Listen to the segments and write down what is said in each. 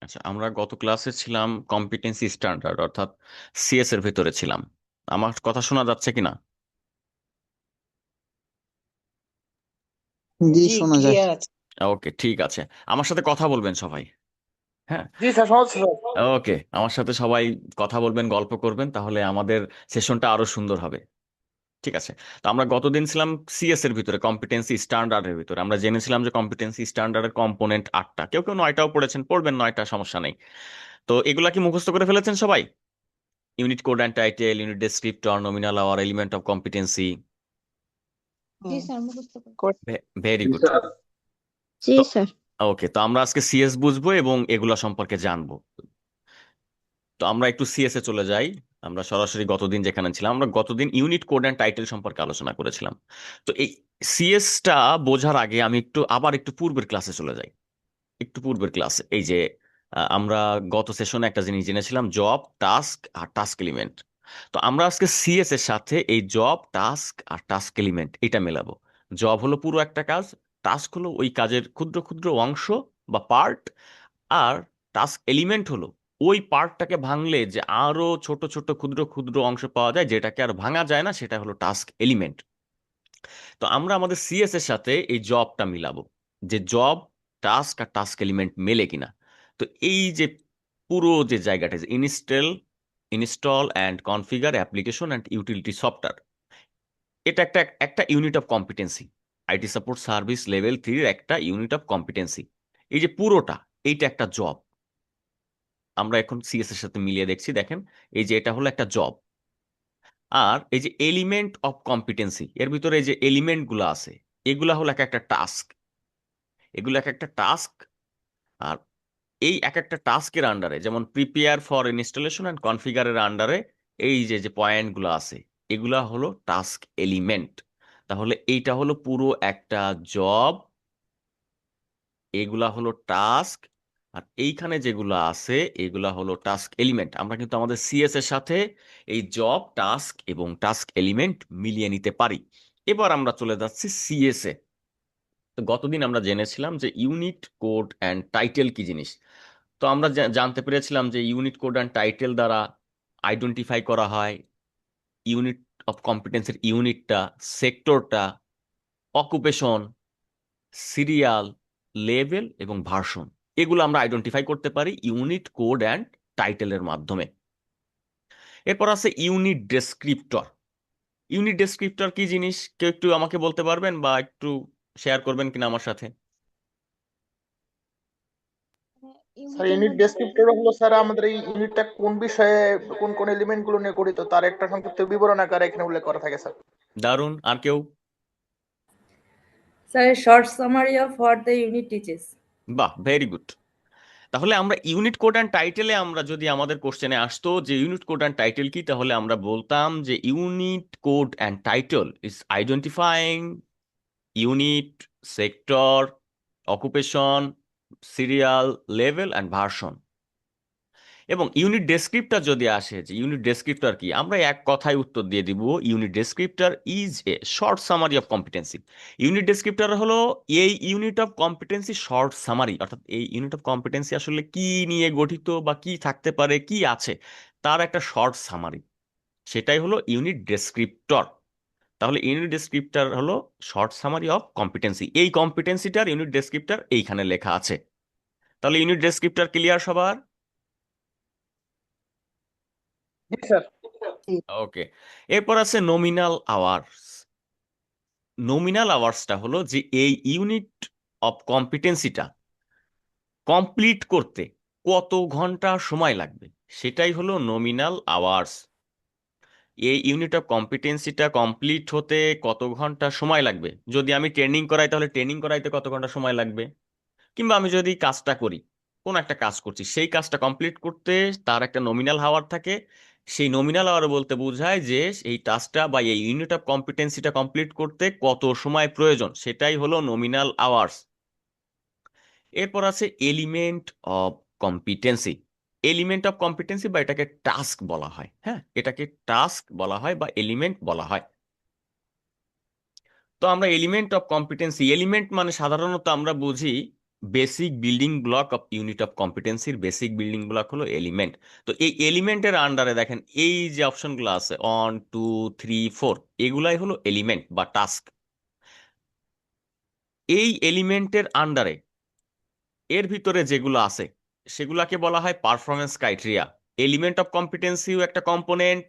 আচ্ছা, আমরা গত ক্লাসে ছিলাম কম্পিটেন্সি স্ট্যান্ডার্ড অর্থাৎ সিএস এর ভেতরে ছিলাম। আমার কথা শোনা যাচ্ছে কিনা? জি, জি, শোনা যায়। ক্লিয়ার আছে। ওকে, ঠিক আছে। আমার সাথে কথা বলবেন সবাই। হ্যাঁ, জি স্যার, সমস্যা স্যার। ওকে, আমার সাথে সবাই কথা বলবেন, গল্প করবেন, তাহলে আমাদের সেশনটা আরো সুন্দর হবে। ঠিক আছে। তো আমরা গতদিন ছিলাম সিএস এর ভিতরে, কম্পিটেন্সি স্ট্যান্ডার্ডের ভিতরে। আমরা জেনেছিলাম যে কম্পিটেন্সি স্ট্যান্ডার্ডের কম্পোনেন্ট 8টা, কেউ কেউ 9টাও পড়েছেন, পড়বেন 9টা, সমস্যা নেই। তো এগুলা কি মুখস্থ করে ফেলেছেন সবাই? Unit code and title, unit descriptor, nominal hour, element of competency. জি স্যার, মুখস্থ ভেরি জি গুড। স্যার। জি তো স্যার। ওকে, তো আমরা আজকে সিএস বুঝবো এবং এগুলা সম্পর্কে জানবো। তো আমরা একটু সিএস এ চলে যাই। আমরা সরাসরি গতদিন যেখানে ছিলাম, আমরা গতদিন ইউনিট কোড অ্যান্ড টাইটেল সম্পর্কে আলোচনা করেছিলাম। তো এই সিএসটা বোঝার আগে আমি আবার একটু পূর্বের ক্লাসে চলে যাই। একটু পূর্বের ক্লাসে এই যে আমরা গত সেশনে একটা জিনিস জেনেছিলাম, জব, টাস্ক আর টাস্ক এলিমেন্ট। তো আমরা আজকে সিএস এর সাথে এই জব, টাস্ক আর টাস্ক এলিমেন্ট এটা মেলাবো। জব হলো পুরো একটা কাজ, টাস্ক হলো ওই কাজের ক্ষুদ্র ক্ষুদ্র অংশ বা পার্ট, আর টাস্ক এলিমেন্ট হলো ওই পার্টটাকে ভাঙলে যে আরো ছোট ছোট ক্ষুদ্র ক্ষুদ্র অংশ পাওয়া যায়, যেটাকে আর ভাঙা যায় না, সেটা হলো টাস্ক এলিমেন্ট। তো আমরা আমাদের সিএস এর সাথে এই জবটা মিলাবো, যে জব, টাস্ক আর টাস্ক এলিমেন্ট মেলে কিনা। তো এই যে পুরো যে জায়গাটা, install install and configure application and utility software, এটা একটা একটা unit of competency. IT support service level 3 একটা ইউনিট অফ কম্পিটেন্সি। এই যে পুরোটা, এইটা একটা জব। আমরা এখন সিএস এর সাথে মিলিয়ে দেখছি, দেখেন এই যে এটা হলো একটা জব। আর এই যে এলিমেন্ট অফ কম্পিটেন্সি, এর ভিতরে এই যে এলিমেন্ট গুলো আছে, এগুলা হলো এক একটা টাস্ক। এগুলো এক একটা টাস্ক। আর এই এক একটা টাস্কের আন্ডারে, যেমন প্রিপেয়ার ফর ইনস্টলেশন অ্যান্ড কনফিগারের আন্ডারে এই যে যে পয়েন্টগুলো আছে, এগুলা হলো টাস্ক এলিমেন্ট। তাহলে এইটা হলো পুরো একটা জব, এগুলা হলো টাস্ক, আর এইখানে যেগুলো আছে এগুলা হলো টাস্ক এলিমেন্ট। আমরা কিন্তু আমাদের সিএস এর সাথে এই জব, টাস্ক এবং টাস্ক এলিমেন্ট মিলিয়ে নিতে পারি। এবার আমরা চলে যাচ্ছি সিএস এ। তো গতদিন আমরা জেনেছিলাম যে ইউনিট কোড অ্যান্ড টাইটেল কি জিনিস। তো আমরা জানতে পেরেছিলাম যে ইউনিট কোড অ্যান্ড টাইটেল দ্বারা আইডেন্টিফাই করা হয় ইউনিট অফ কম্পিটেন্সের ইউনিটটা, সেক্টরটা, অকুপেশন, সিরিয়াল, লেভেল এবং ভার্সন। এগুলো আমরা আইডেন্টিফাই করতে পারি ইউনিট কোড অ্যান্ড টাইটেলের মাধ্যমে। এরপর আছে ইউনিট ডেসক্রিপ্টর। ইউনিট ডেসক্রিপ্টর কি জিনিস, কেউ একটু আমাকে বলতে পারবেন বা একটু শেয়ার করবেন কিনা আমার সাথে? স্যার, ইউনিটের ইউনিট মধ্যে ডেসক্রিপ্টর হলো স্যার আমাদের এই ইউনিটটা কোন বিষয়ে, কোন কোন এলিমেন্ট গুলো নিয়ে গঠিত তার একটা সংক্ষিপ্ত বিবরণ আকারে এখানে উল্লেখ করা থাকে স্যার। দারুণ, আর কেউ? Sir, a short summary of what the unit teaches. বাহ, ভেরি গুড। তাহলে আমরা ইউনিট কোড অ্যান্ড টাইটেলে, আমরা যদি আমাদের কোশ্চেনে আসতো যে ইউনিট কোড অ্যান্ড টাইটেল কি, তাহলে আমরা বলতাম যে unit code and title is identifying unit, sector, occupation, serial, level and version. এবং ইউনিট ডেসক্রিপ্টর যদি আসে, যে ইউনিট ডেসক্রিপ্টর কি, আমরা এক কথায় উত্তর দিয়ে দিব, unit descriptor is a short summary of competency. Unit descriptor হলো এই unit of competency short summary, অর্থাৎ এই ইউনিট অফ কম্পিটেন্সি আসলে কি নিয়ে গঠিত বা কি থাকতে পারে, কি আছে, তার একটা শর্ট সামারি, সেটাই হলো ইউনিট ডেসক্রিপ্টর। তাহলে ইউনিট ডেসক্রিপ্টর হলো শর্ট সামারি অফ কম্পিটেন্সি। এই কম্পিটেন্সিটার ইউনিট ডেসক্রিপ্টর এইখানে লেখা আছে। তাহলে ইউনিট ডেসক্রিপ্টর ক্লিয়ার সবার? জি স্যার। ওকে। এরপর আছে নমিনাল আওয়ার্স। নমিনাল আওয়ার্সটা হলো যে এই ইউনিট অফ কম্পিটেন্সিটা কমপ্লিট করতে কত ঘন্টা সময় লাগবে, সেটাই হলো নমিনাল আওয়ার্স। এই ইউনিট অফ কম্পিটেন্সিটা কমপ্লিট হতে কত ঘন্টা সময় লাগবে, যদি আমি ট্রেনিং করাই তাহলে ট্রেনিং করাইতে কত ঘন্টা সময় লাগবে, কিংবা আমি যদি কাজটা করি, কোন একটা কাজ করছি, সেই কাজটা কমপ্লিট করতে তার একটা নমিনাল আওয়ার থাকে। সেই নমিনাল আওয়ার বলতে বোঝায় যে এই টাস্কটা বা এই ইউনিট অফ কম্পিটেন্সিটা কমপ্লিট করতে কত সময় প্রয়োজন, সেটাই হলো নমিনাল আওয়ার্স। এরপর আছে element of competency. Element of competency বা এটাকে টাস্ক বলা হয়, হ্যাঁ, এটাকে টাস্ক বলা হয় বা এলিমেন্ট বলা হয়। তো আমরা এলিমেন্ট অফ কম্পিটেন্সি, এলিমেন্ট মানে সাধারণত আমরা বুঝি basic building block of unit of কম্পিটেন্সির বেসিক বিল্ডিং ব্লক হলো এলিমেন্ট। তো এই এলিমেন্টের আন্ডারে দেখেন এই যে অপশনগুলো আছে 1 2 3 4, এগুলাই হলো এলিমেন্ট বা টাস্ক। এই এলিমেন্টের আন্ডারে এর ভিতরে যেগুলো আছে সেগুলাকে বলা হয় পারফরমেন্স ক্রাইটেরিয়া। এলিমেন্ট অফ কম্পিটেন্সিও একটা কম্পোনেন্ট,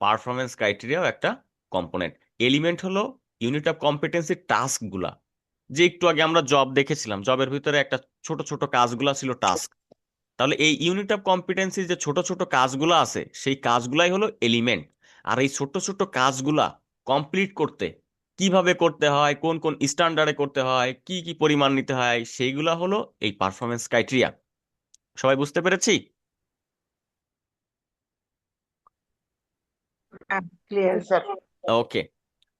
পারফরমেন্স ক্রাইটেরিয়াও একটা কম্পোনেন্ট। এলিমেন্ট হলো ইউনিট অফ কম্পিটেন্সির টাস্কগুলা, যে একটু আগে আমরা জব দেখেছিলাম, জবের ভিতরে একটা ছোট ছোট কাজগুলা ছিল টাস্ক। তাহলে এই ইউনিট অফ কম্পিটেন্সির যে ছোট ছোট কাজগুলো আছে সেই কাজগুলাই হলো এলিমেন্ট। আর এই ছোট ছোট কাজগুলা কমপ্লিট করতে কিভাবে করতে হয়, কোন কোন স্ট্যান্ডার্ডে করতে হয়, কি কি পরিমাণ নিতে হয়, সেইগুলা হলো এই পারফরমেন্স ক্রাইটেরিয়া। সবাই বুঝতে পেরেছি? Clear. স্যার। ওকে,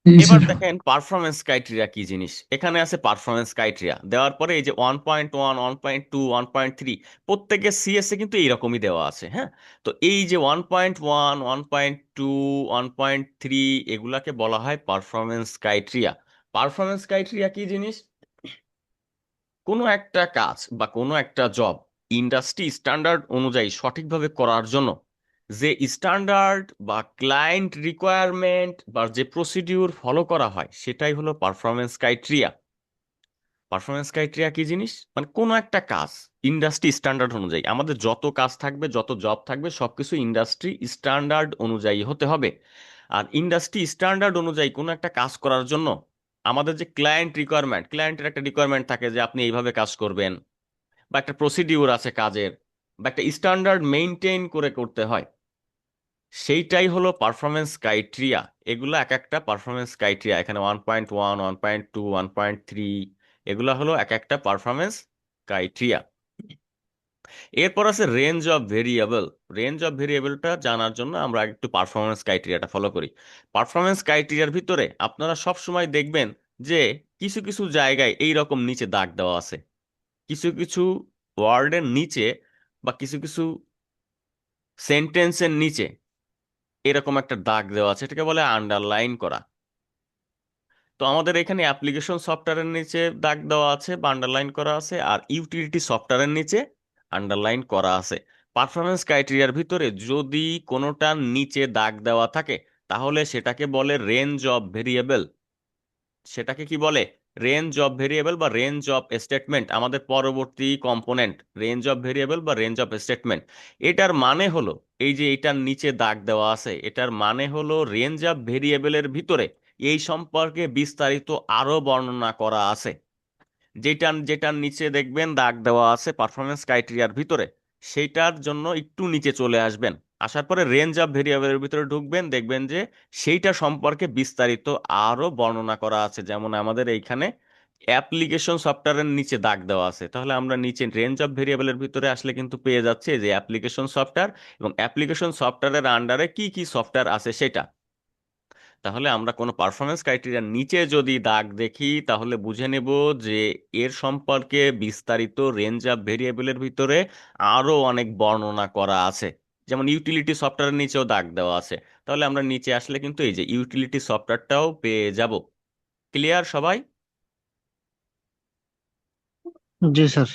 জি এবার স্যার। দেখেন পারফরমেন্স ক্রাইটেরিয়া কি জিনিস। এখানে আছে পারফরমেন্স ক্রাইটেরিয়া, দেওয়ার পরে এই যে 1.1 1.2 1.3 প্রত্যেকের সিএসএ কিন্তু এইরকমই দেওয়া আছে। হ্যাঁ, তো এই যে 1.1 1.2 1.3 এগুলাকে বলা হয় পারফরমেন্স ক্রাইটেরিয়া। পারফরমেন্স ক্রাইটেরিয়া কি জিনিস? কোনো একটা কাজ বা কোনো একটা জব ইন্ডাস্ট্রি স্ট্যান্ডার্ড অনুযায়ী সঠিকভাবে করার জন্য যে স্ট্যান্ডার্ড বা ক্লায়েন্ট রিকোয়ারমেন্ট বা যে প্রসিডিউর ফলো করা হয় সেটাই হলো পারফরমেন্স ক্রাইটেরিয়া। পারফরমেন্স ক্রাইটেরিয়া কি জিনিস? মানে কোনো একটা কাজ ইন্ডাস্ট্রি স্ট্যান্ডার্ড অনুযায়ী, আমাদের যত কাজ থাকবে যত জব থাকবে সবকিছু ইন্ডাস্ট্রি স্ট্যান্ডার্ড অনুযায়ী হতে হবে। আর ইন্ডাস্ট্রি স্ট্যান্ডার্ড অনুযায়ী কোনো একটা কাজ করার জন্য আমাদের যে ক্লায়েন্ট রিকোয়ারমেন্ট, ক্লায়েন্টের একটা রিকোয়ারমেন্ট থাকে যে আপনি এইভাবে কাজ করবেন, বা একটা প্রসিডিউর আছে কাজের, বা একটা স্ট্যান্ডার্ড মেইনটেইন করে করতে হয়, সেইটাই হলো পারফরমেন্স ক্রাইটেরিয়া। এগুলো এক একটা পারফরমেন্স ক্রাইটেরিয়া। এখানে 1.1 1.2 1.3 এগুলো হলো এক একটা পারফরমেন্স ক্রাইটেরিয়া। এরপর আছে range of variable. Range of ভেরিয়েবলটা জানার জন্য আমরা আগে একটু পারফরমেন্স ক্রাইটেরিয়াটা ফলো করি। পারফরমেন্স ক্রাইটেরিয়ার ভিতরে আপনারা সব সময় দেখবেন যে কিছু কিছু জায়গায় এই রকম নিচে দাগ দেওয়া আছে, কিছু কিছু ওয়ার্ডের নিচে বা কিছু কিছু সেন্টেন্সের নিচে এরকম একটা দাগ দেওয়া আছে, এটাকে বলে আন্ডারলাইন করা। তো আমাদের এখানে অ্যাপ্লিকেশন সফটওয়্যারের নিচে দাগ দেওয়া আছে বা আন্ডারলাইন করা আছে, আর ইউটিলিটি সফটওয়্যারের নিচে আন্ডারলাইন করা আছে। পারফরমেন্স ক্রাইটেরিয়ার ভিতরে যদি কোনোটার নিচে দাগ দেওয়া থাকে তাহলে সেটাকে বলে রেঞ্জ অফ ভেরিয়েবল। সেটাকে কি বলে? রেঞ্জ অফ ভেরিয়েবল বা রেঞ্জ অফ স্টেটমেন্ট, আমাদের পরবর্তী কম্পোনেন্ট রেঞ্জ অফ ভেরিয়েবল বা রেঞ্জ অফ স্টেটমেন্ট। এটার মানে হলো এই যে এটার নিচে দাগ দেওয়া আছে, এটার মানে হলো রেঞ্জ অফ ভেরিয়েবলের ভিতরে এই সম্পর্কে বিস্তারিত আরো বর্ণনা করা আছে। যেটার যেটার নিচে দেখবেন দাগ দেওয়া আছে পারফরমেন্স ক্রাইটেরিয়ার ভিতরে, সেইটার জন্য একটু নিচে চলে আসবেন, আসার পরে রেঞ্জ অফ ভেরিয়েবলের ভিতরে ঢুকবেন, দেখবেন যে সেইটা সম্পর্কে বিস্তারিত আরো বর্ণনা করা আছে। যেমন আমাদের এইখানে অ্যাপ্লিকেশন সফটওয়্যারের নিচে দাগ দেওয়া আছে, তাহলে আমরা নিচে রেঞ্জ অফ ভেরিয়েবলের ভিতরে আসলে কিন্তু পেয়ে যাচ্ছে যে অ্যাপ্লিকেশন সফটওয়্যার এবং অ্যাপ্লিকেশন সফটওয়্যারের আন্ডারে কি কি সফটওয়্যার আছে সেটা। তাহলে আমরা কোনো পারফরমেন্স ক্রাইটেরিয়ার নিচে যদি দাগ দেখি তাহলে বুঝে নেব যে এর সম্পর্কে বিস্তারিত রেঞ্জ অফ ভেরিয়েবলের ভিতরে আরো অনেক বর্ণনা করা আছে। যেমন ইউটিলিটি সফটওয়্যারের নিচেও দাগ দেওয়া আছে, তাহলে আমরা নিচে আসলে কিন্তু এই যে ইউটিলিটি সফটওয়্যারটাও পেয়ে যাব। ক্লিয়ার সবাই? জি স্যার।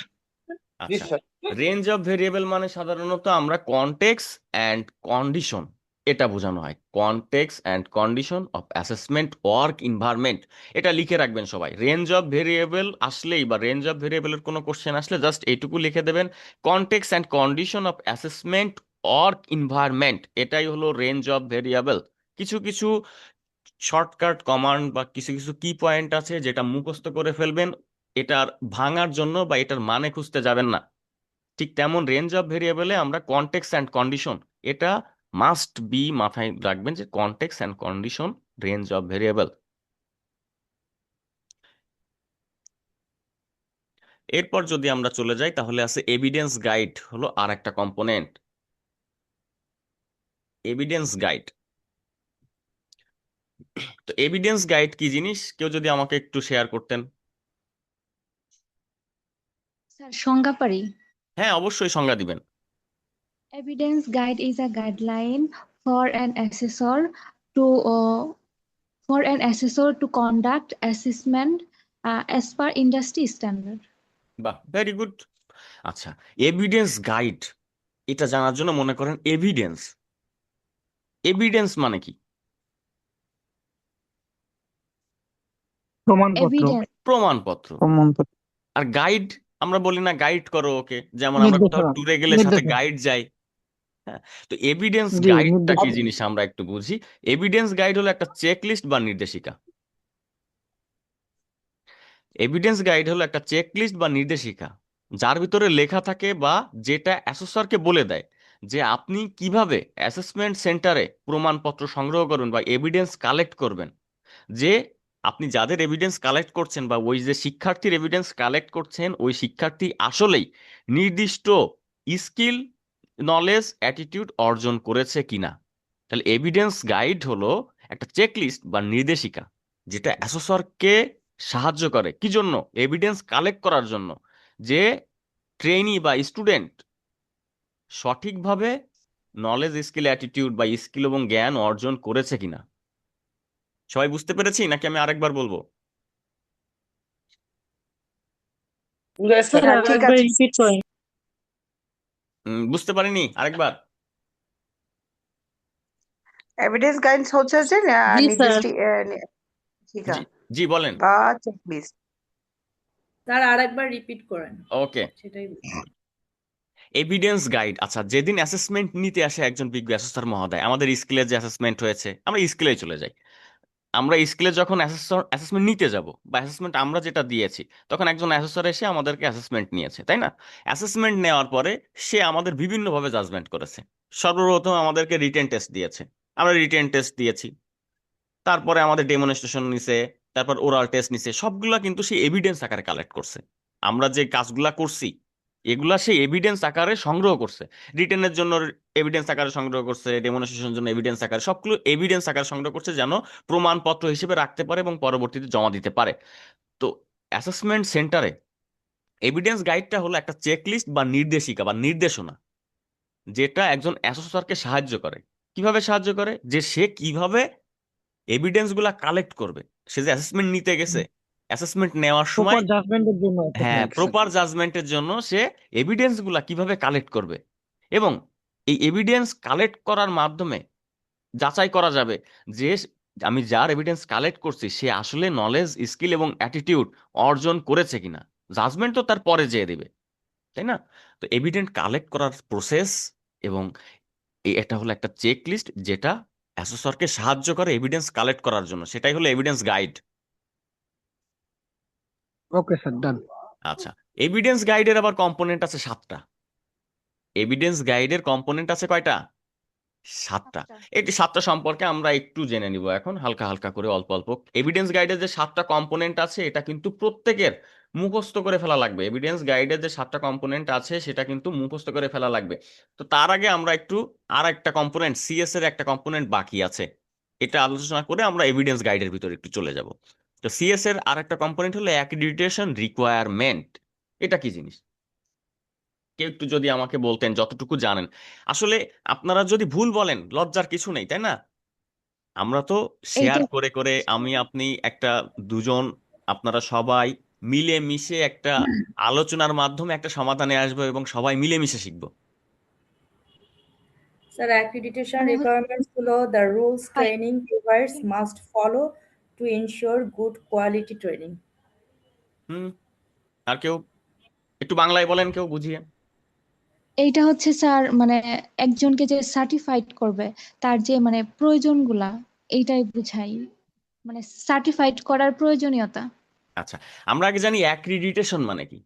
জি আচ্ছা, স্যার। রেঞ্জ অফ ভেরিয়েবল মানে সাধারণত আমরা কনটেক্স অ্যান্ড কন্ডিশন, এটা বোঝানো হয়। Context and condition of assessment work environment, এটা লিখে রাখবেন সবাই। রেঞ্জ অফ ভেরিয়েবল আসলেই বা রেঞ্জ অফ ভেরিয়েবলের কোনো কোশ্চেন আসলে জাস্ট এইটুকু লিখে দেবেন, context and condition of assessment work environment, এটাই হলো রেঞ্জ অফ ভেরিয়েবল। কিছু কিছু শর্টকাট কমান্ড বা কিছু কিছু কি পয়েন্ট আছে যেটা মুখস্থ করে ফেলবেন, এটার ভাঙার জন্য বা এটার মানে খুঁজতে যাবেন না। ঠিক তেমন রেঞ্জ অফ ভেরিয়েবলে আমরা কনটেক্সট অ্যান্ড কন্ডিশন, এটা মাস্ট বি মাথায় রাখবেন যে context and condition range of variable. এরপর যদি আমরা চলে যাই তাহলে আছে এভিডেন্স গাইড, হলো আর একটা কম্পোনেন্ট। এভিডেন্স গাইড, তো এভিডেন্স গাইড কি জিনিস কেউ যদি আমাকে একটু শেয়ার করতেন। স্যার সংজ্ঞা পারি? হ্যাঁ, অবশ্যই সংজ্ঞা দিবেন। Evidence guide is a guideline for an assessor to conduct assessment as per industry standard. বাহ, ভেরি গুড। আচ্ছা, এভিডেন্স গাইড, এটা জানার জন্য মনে করেন এভিডেন্স, এভিডেন্স মানে কি? প্রমাণপত্র। এভিডেন্স প্রমাণপত্র। প্রমাণপত্র। আর গাইড, আমরা বলি না গাইড করো ওকে, যেমন আমরা কোথাও নির্দেশনা। ট্যুরে গেলে সাথে নির্দেশনা। গাইড যাই। হ্যাঁ, তো এভিডেন্স জি, গাইডটা কি নির্দেশনা। জিনিস আমরা একটু বুঝি। এভিডেন্স গাইড হলো একটা চেক লিস্ট বা নির্দেশিকা। এভিডেন্স গাইড হলো একটা চেক লিস্ট বা নির্দেশিকা, যার ভিতরে লেখা থাকে বা যেটা অ্যাসেসরকে বলে দেয় যে আপনি কিভাবে অ্যাসেসমেন্ট সেন্টারে প্রমাণপত্র সংগ্রহ করবেন বা এভিডেন্স কালেক্ট করবেন। যে আপনি যাদের এভিডেন্স কালেক্ট করছেন বা ওই যে শিক্ষার্থীর এভিডেন্স কালেক্ট করছেন, ওই শিক্ষার্থী আসলেই নির্দিষ্ট স্কিল, নলেজ, অ্যাটিটিউড অর্জন করেছে কিনা। তাহলে এভিডেন্স গাইড হলো একটা চেকলিস্ট বা নির্দেশিকা, যেটা অ্যাসেসরকে সাহায্য করে কি জন্য? এভিডেন্স কালেক্ট করার জন্য, যে ট্রেনি বা স্টুডেন্ট সঠিকভাবে নলেজ, স্কিল, অ্যাটিটিউড বা স্কিল এবং জ্ঞান অর্জন করেছে কিনা। সবাই বুঝতে পেরেছি নাকি আমি আরেকবার বলবো? বুঝাইছে? স্যার হ্যাঁ, ঠিক আরেকবার আছে। রিপিট করেন। বুঝতে পারিনি, আরেকবার। এভিডেন্স গাইডস হচ্ছে যে জি স্যার। নির্দেশিকা জি, জি বলেন। বা চেকলিস্ট। স্যার আরেকবার রিপিট করেন, ওকে, সেটাই বলছি। Evidence guide. আচ্ছা, যেদিন অ্যাসেসমেন্ট নিতে আসে একজন বিজ্ঞ অ্যাসেসর মহোদয়, আমাদের স্কুলে যে অ্যাসেসমেন্ট হয়েছে, আমরা স্কুলে চলে যাই। আমরা স্কুলে যখন অ্যাসেসমেন্ট নিতে যাব বা অ্যাসেসমেন্ট আমরা যেটা দিয়েছি, তখন একজন অ্যাসেসর এসে আমাদেরকে অ্যাসেসমেন্ট নিয়েছে, তাই না? অ্যাসেসমেন্ট নেওয়ার পরে সে আমাদের বিভিন্নভাবে জাজমেন্ট করেছে। সর্বপ্রথম আমাদেরকে রিটেন টেস্ট দিয়েছে, আমরা রিটেন টেস্ট দিয়েছি। তারপরে আমাদের ডেমনস্ট্রেশন নিছে, তারপর ওরাল টেস্ট নিছে, সবগুলা কিন্তু সে এভিডেন্স আকারে কালেক্ট করছে। আমরা যে কাজগুলা করছি এগুলা সে এভিডেন্স আকারে সংগ্রহ করছে। রিটেনের জন্য এভিডেন্স আকারে সংগ্রহ করছে, ডেমনস্ট্রেশনের জন্য এভিডেন্স আকারে, সবগুলো এভিডেন্স আকারে সংগ্রহ করছে যেন প্রমাণপত্র হিসেবে রাখতে পারে এবং পরবর্তীতে জমা দিতে পারে। তো অ্যাসেসমেন্ট সেন্টারে এভিডেন্স গাইডটা হলো একটা চেকলিস্ট বা নির্দেশিকা বা নির্দেশনা, যেটা একজন অ্যাসেসরকে সাহায্য করে। কিভাবে সাহায্য করে? যে সে কিভাবে এভিডেন্স গুলা কালেক্ট করবে। সে যে অ্যাসেসমেন্ট নিতে গেছে, অ্যাসেসমেন্ট নেওয়ার সময়, প্রপার জাজমেন্টের জন্য হ্যাঁ, assessment, স্যার। প্রপার জাজমেন্টের জন্য সে এভিডেন্স গুলা কিভাবে কালেক্ট করবে, এবং এই এভিডেন্স কালেক্ট করার মাধ্যমে যাচাই করা যাবে যে আমি যার এভিডেন্স কালেক্ট করছি সে আসলে নলেজ, স্কিল এবং অ্যাটিটিউড অর্জন করেছে কিনা। জাজমেন্ট তো তার পরে যেয়ে দিবে, তাই না? তো এভিডেন্স কালেক্ট করার প্রসেস, এবং এটা হলো একটা চেক লিস্ট যেটা অ্যাসেসরকে সাহায্য করে এভিডেন্স কালেক্ট করার জন্য, সেটাই হলো এভিডেন্স গাইড। ওকে স্যার, ডান। আচ্ছা, এভিডেন্স গাইডের আবার কম্পোনেন্ট আছে 7টা। এভিডেন্স গাইডের কম্পোনেন্ট আছে কয়টা? 7টা। আচ্ছা। এই 7টা সম্পর্কে আমরা একটু জেনে নিব এখন, হালকা হালকা করে, অল্প অল্প। এভিডেন্স গাইডের যে 7টা কম্পোনেন্ট আছে এটা কিন্তু প্রত্যেকের মুখস্থ করে ফেলা লাগবে। এভিডেন্স গাইডের যে 7টা কম্পোনেন্ট আছে সেটা কিন্তু মুখস্থ করে ফেলা লাগবে। তো তার আগে আমরা একটু আর একটা কম্পোনেন্ট, সিএস এর একটা কম্পোনেন্ট বাকি আছে, এটা আলোচনা করে আমরা এভিডেন্স গাইডের ভিতরে একটু চলে যাব। তো সিএস এর আর একটা কম্পোনেন্ট হলো অ্যাক্রিডিটেশন রিকোয়ারমেন্ট। এটা কি জিনিস? কেউ একটু যদি আমাকে বলতেন যতটুকু জানেন। আসলে আপনারা যদি ভুল বলেন লজ্জার কিছু নেই, তাই না? আমরা তো শেয়ার এইটা করে করে, আমি আপনি একটা, দুজন, আপনারা সবাই মিলে মিশে একটা আলোচনার মাধ্যমে একটা সমাধানে আসবো এবং সবাই মিলেমিশে শিখবো। স্যার accreditation মানে requirements হলো the rules হয় training providers must follow to ensure good quality training. হুম, আর কেউ একটু বাংলায় বলেন, কেউ বুঝিয়ে। এইটা হচ্ছে স্যার মানে একজনকে যে সার্টিফাইড করবে তার যে মানে প্রয়োজনগুলা এইটাই বুঝাই, মানে সার্টিফাইড করার প্রয়োজনীয়তা। আচ্ছা, আমরা আগে জানি অ্যাক্রিডিটেশন মানে কি।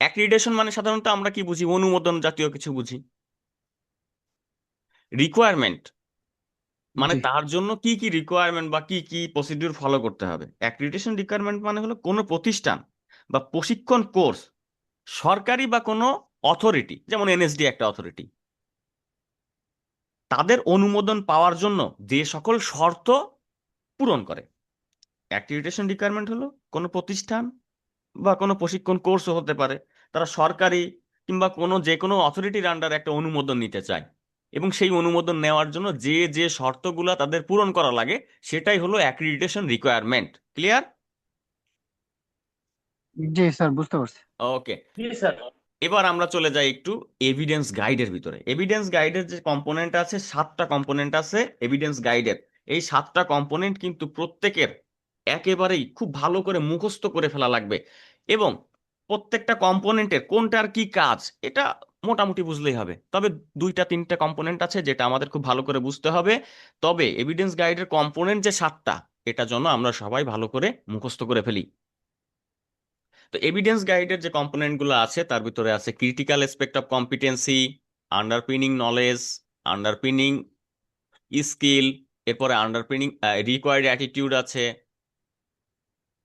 অ্যাক্রিডিটেশন মানে সাধারণত আমরা কি বুঝি? অনুমোদন জাতীয় কিছু বুঝি। রিকোয়ারমেন্ট মানে জি। তার জন্য কি কি রিকোয়ারমেন্ট বা কি কি প্রসিডিউর ফলো করতে হবে। অ্যাক্রিডিটেশন রিকোয়ারমেন্ট মানে হলো কোনো প্রতিষ্ঠান বা প্রশিক্ষণ কোর্স, সরকারি বা কোনো অথরিটি, যেমন এনএসডি একটা অথরিটি, তাদের অনুমোদন পাওয়ার জন্য যে সকল শর্ত পূরণ করে। অ্যাক্রিডিটেশন রিকোয়ারমেন্ট হলো কোনো প্রতিষ্ঠান বা কোনো প্রশিক্ষণ কোর্সও হতে পারে, তারা সরকারি কিংবা কোনো যে কোনো অথরিটির আন্ডারে একটা অনুমোদন নিতে চায়, এবং সেই অনুমোদন নেওয়ার জন্য যে যে শর্তগুলা তাদের পূরণ করা লাগে সেটাই হলো অ্যাক্রিডিটেশন রিকোয়ারমেন্ট। ক্লিয়ার? জি স্যার, বুঝতে পারছি। ওকে, জি স্যার। এবার আমরা চলে যাই একটু এভিডেন্স গাইডের ভিতরে। এভিডেন্স গাইডের যে কম্পোনেন্ট আছে, 7টা কম্পোনেন্ট আছে এভিডেন্স গাইডের। এই 7টা কম্পোনেন্ট কিন্তু প্রত্যেকের একেবারেই খুব ভালো করে মুখস্থ করে ফেলা লাগবে, এবং প্রত্যেকটা কম্পোনেন্টের কোনটার কি কাজ এটা মোটামুটি বুঝলেই হবে। তবে 2-3টা কম্পোনেন্ট আছে যেটা আমাদের খুব ভালো করে বুঝতে হবে। তবে এভিডেন্স গাইডের কম্পোনেন্ট যে 7টা, এটা জন্য আমরা সবাই ভালো করে মুখস্থ করে ফেলি। তো এভিডেন্স গাইডের যে কম্পোনেন্টগুলো আছে তার ভিতরে আছে critical aspect of competency, আন্ডারপিনিং knowledge, underpinning skill, এরপরে আন্ডারপিনিং রিকোয়ার্ড অ্যাটিটিউড আছে,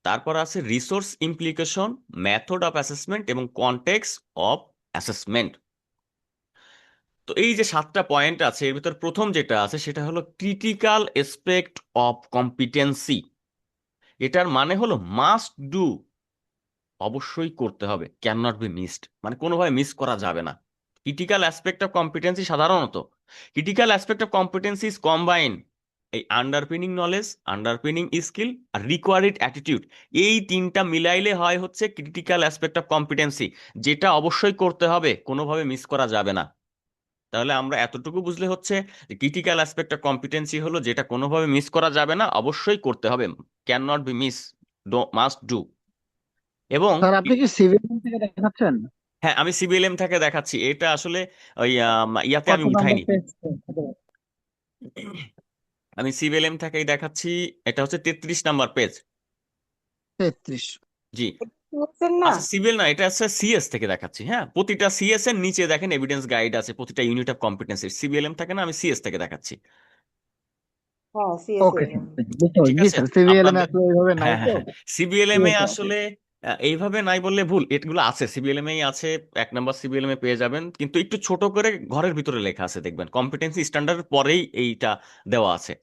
তারপর আছে resource implication, method of assessment এবং কনটেক্সট অফ অ্যাসেসমেন্ট। তো এই যে 7টা পয়েন্ট আছে এর ভিতর প্রথম যেটা আছে সেটা হলো ক্রিটিক্যাল অ্যাসপেক্ট অফ কম্পিটেন্সি। এটার মানে হলো মাস্ট ডু, অবশ্যই করতে হবে, ক্যান নট বি মিসড, মানে কোনোভাবে মিস করা যাবে না। ক্রিটিক্যাল অ্যাসপেক্ট অফ কম্পিটেন্সি সাধারণত critical aspect of competency is combine এই আন্ডারপিনিং নলেজ, আন্ডারপিনিং স্কিল আর রিকোয়ার্ড অ্যাটিটিউড। এই 3টা মিলাইলে হয় হচ্ছে ক্রিটিক্যাল অ্যাসপেক্ট অফ কম্পিটেন্সি, যেটা অবশ্যই করতে হবে, কোনোভাবে মিস করা যাবে না। তাহলে আমরা এতটুকু বুঝলে হচ্ছে ক্রিটিক্যাল অ্যাসপেক্ট অফ কম্পিটেন্সি হলো যেটা কোনোভাবে মিস করা যাবে না, অবশ্যই করতে হবে, can not be miss, must do. এবং স্যার, আপনি কি সিভিল থেকে দেখাচ্ছেন? হ্যাঁ, আমি সিবিএলএম থেকে দেখাচ্ছি। এটা আসলে ওই ইয়াতে কত আমি নাম্বার উঠাইনি। পেজ? আমি সিবিএলএম থেকেই দেখাচ্ছি। এটা হচ্ছে 33 নাম্বার পেজ। 33। জি, বুঝছেন না? আচ্ছা সিবিএল না, এটা হচ্ছে সিএস থেকে দেখাচ্ছি। হ্যাঁ, প্রতিটা সিএস এর নিচে দেখেন এভিডেন্স গাইড আছে, প্রতিটা ইউনিট অফ কম্পিটেন্সি। সিবিএলএম থাকে না, আমি সিএস থেকে দেখাচ্ছি। হ্যাঁ, সিএস ওকে এর। স্যার, বুঝতে পারছি। ঠিক জি আছে স্যার, সিভিএলএম আপনাদের। আসলে এইভাবে নাই হ্যাঁ হ্যাঁ তো। হ্যাঁ, সিবিএলএম এ সিএস আছে। আসলে এইভাবে নাই বললে ভুল, এগুলো আছে সিবিএলএম এ আছে। 1 নাম্বার সিবিএলএম এ পেয়ে যাবেন, কিন্তু একটু ছোট করে ঘরের ভিতরে লেখা আছে, দেখবেন কম্পিটেন্সি স্ট্যান্ডার্ড পরেই এইটা দেওয়া আছে।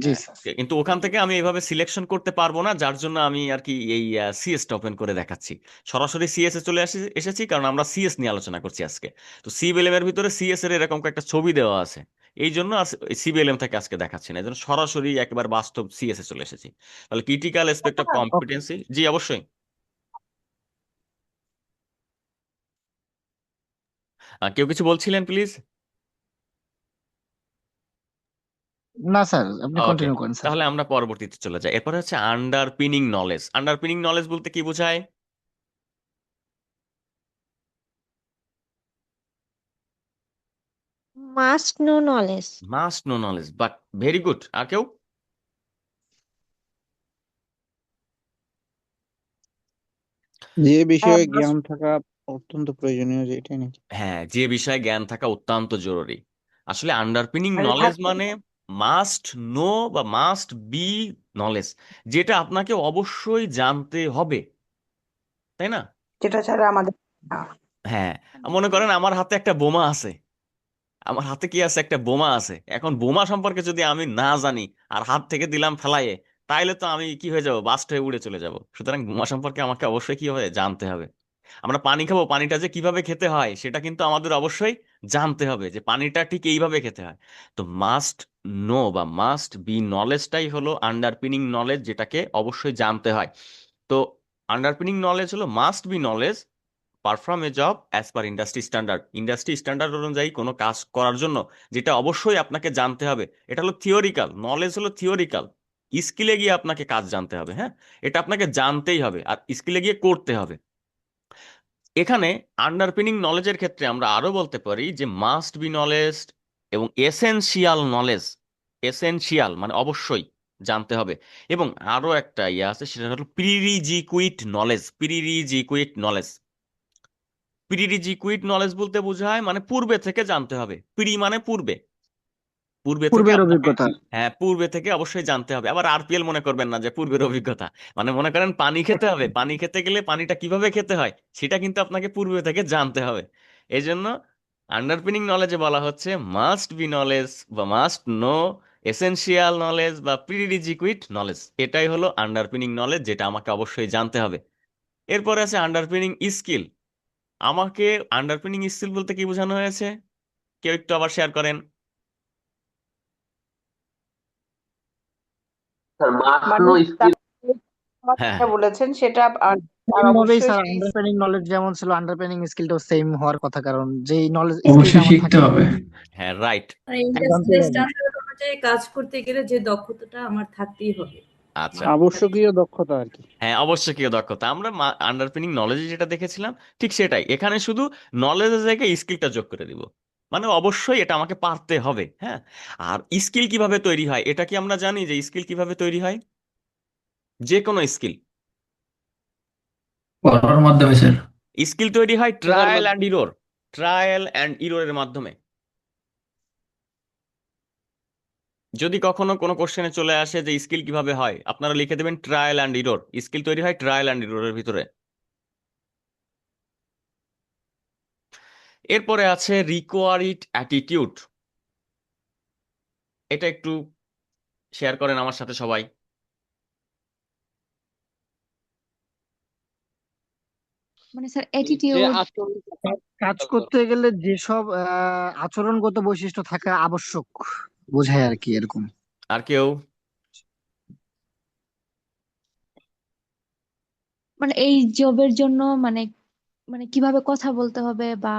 জি হ্যাঁ, স্যার। কিন্তু ওখান থেকে আমি এইভাবে সিলেকশন করতে পারবো না, যার জন্য আমি আর কি এই সিএস টা ওপেন করে দেখাচ্ছি। সরাসরি সিএস এ চলে এসেছি, কারণ আমরা সিএস নিয়ে আলোচনা করছি আজকে। তো সিবিএলএম এর ভিতরে সিএস এর এরকম একটা ছবি দেওয়া আছে, এই জন্য সিবিএলএম থেকে আজকে দেখাচ্ছি না, এই জন্য সরাসরি একবার বাস্তব সিএস এ চলে এসেছি। তাহলে critical aspect of okay. Competency, জি অবশ্যই। কেউ কিছু বলছিলেন প্লিজ? না স্যার, আপনি ওকে, কন্টিনিউ করেন স্যার। তাহলে আমরা পরবর্তীতে চলে যাই। এরপরে হচ্ছে আন্ডারপিনিং নলেজ। আন্ডারপিনিং নলেজ বলতে কি বোঝায়? Must know knowledge. Must know knowledge, but very good. আর কেউ? যে বিষয়ে মাস্ট জ্ঞান থাকা অত্যন্ত প্রয়োজনীয়, যেটাই নাকি। হ্যাঁ, যে বিষয়ে জ্ঞান থাকা অত্যন্ত জরুরি। আসলে আন্ডারপিনিং মানে নলেজ থাকতে মানে মাস্ট নো বা মাস্ট বি নলেজ, যেটা আপনাকে অবশ্যই জানতে হবে, তাই না? যেটা ছাড়া আমাদের না। হ্যাঁ, মনে করেন আমার হাতে একটা বোমা আছে। আমার হাতে কি আছে? একটা বোমা আছে। এখন বোমা সম্পর্কে যদি আমি না জানি আর হাত থেকে দিলাম ফেলাইয়ে, তাইলে তো আমি কি হয়ে যাব? বাস্ট হয়ে উড়ে চলে যাব। সুতরাং বোমা সম্পর্কে আমাকে অবশ্যই কি হবে? জানতে হবে। আমরা পানি খাবো, পানিটা যে কিভাবে খেতে হয় সেটা কিন্তু আমাদের অবশ্যই জানতে হবে, যে পানিটা ঠিক এইভাবে খেতে হয়। তো মাস্ট নো বা মাস্ট বি নলেজটাই হলো আন্ডারপিনিং নলেজ, যেটাকে অবশ্যই জানতে হয়। তো আন্ডারপিনিং নলেজ হলো must be knowledge, perform A job as per industry standard. Industry standard অনুযায়ী কোনো কাজ করার জন্য যেটা অবশ্যই আপনাকে জানতে হবে, এটা হলো থিওরিক্যাল নলেজ, হলো থিওরিক্যাল। স্কিলে গিয়ে আপনাকে কাজ জানতে হবে, হ্যাঁ, এটা আপনাকে জানতেই হবে আর স্কিলে গিয়ে করতে হবে। এখানে আন্ডারপিনিং নলেজের ক্ষেত্রে আমরা আরো বলতে পারি যে মাস্ট বি নলেজ এবং এসেনশিয়াল নলেজ। এসেনশিয়াল মানে অবশ্যই জানতে হবে। এবং আরো একটা ইয়ে আছে, সেটা হলো প্রিরিজিকুইট নলেজ। প্রিরিজিকুইট নলেজ, প্রিরিজিকুইট নলেজ বলতে বোঝায় মানে পূর্বে থেকে জানতে হবে। প্রি মানে পূর্বে, পূর্বে থেকে পূর্বের আপনাকে, অভিজ্ঞতা। হ্যাঁ পূর্বে থেকে অবশ্যই জানতে হবে। আবার আরপিএল মনে করবেন না যে পূর্বের অভিজ্ঞতা, মানে মনে করেন পানি খেতে হবে, পানি খেতে গেলে পানিটা কিভাবে খেতে হয় সেটা কিন্তু আপনাকে পূর্বে থেকে জানতে হবে। এই জন্য আন্ডারপিনিং নলেজে বলা হচ্ছে মাস্ট বি নলেজ বা মাস্ট নো, এসেনশিয়াল নলেজ বা প্রিরিজিকুইট নলেজ। এটাই হলো আন্ডারপিনিং নলেজ, যেটা আমাকে অবশ্যই জানতে হবে। এরপরে আছে আন্ডারপিনিং স্কিল। আমাকে আন্ডারপিনিং স্কিল বলতে কি বোঝানো হয়েছে? কেউ একটু আবার শেয়ার করেন। মানে হ্যাঁ যেটা বলেছেন সেটা আর সেম ভাবেই অবশ্যই স্যার আন্ডারস্ট্যান্ডিং নলেজ যেমন ছিল, আন্ডারস্ট্যান্ডিং স্কিলটাও সেম হওয়ার কথা, কারণ যেই নলেজ স্কিলটা অবশ্যই আমার শিখতে থাকবে হবে। হ্যাঁ, রাইট। মানে জানতে ইন্ডাস্ট্রিয়াল হবে। স্ট্যান্ডার্ড অনুযায়ী কাজ করতে গেলে যে দক্ষতাটা আমার থাকতেই হবে। আচ্ছা, আবশ্যকীয় দক্ষতা আর কি। হ্যাঁ, অবশ্যই দক্ষতা। আমরা আন্ডারপিনিং নলেজে যেটা দেখেছিলাম ঠিক সেটাই, এখানে শুধু নলেজের জায়গায় স্কিলটা যোগ করে দিব। মানে অবশ্যই এটা আমাকে পারতে হবে। হ্যাঁ, আর স্কিল কিভাবে তৈরি হয় এটা কি আমরা জানি যে স্কিল কিভাবে তৈরি হয়? যে কোনো স্কিল পড়ার মাধ্যমে স্যার। স্কিল তৈরি হয় শেখার ট্রায়াল অ্যান্ড মাধ্যমে। ইরর, ট্রায়াল অ্যান্ড ইররের মাধ্যমে। যদি কখনো কোনো কোশ্চেনে চলে আসে যে স্কিল কিভাবে হয়, আপনারা লিখে দেবেন ট্রায়াল অ্যান্ড ইরর। স্কিল তৈরি হয় ট্রায়াল অ্যান্ড ইররের ভিতরে। এরপরে আছে রিকোয়ারিড অ্যাটিটিউড। এটা একটু শেয়ার করেন আমার সাথে সবাই। মানে স্যার যে অ্যাটিটিউড আচরণ কাজ করতে গেলে যেসব আচরণগত বৈশিষ্ট্য থাকা আবশ্যক বোঝায় আর কি, এরকম। আর কেউ? মানে এই জবের জন্য মানে মানে কিভাবে কথা বলতে হবে বা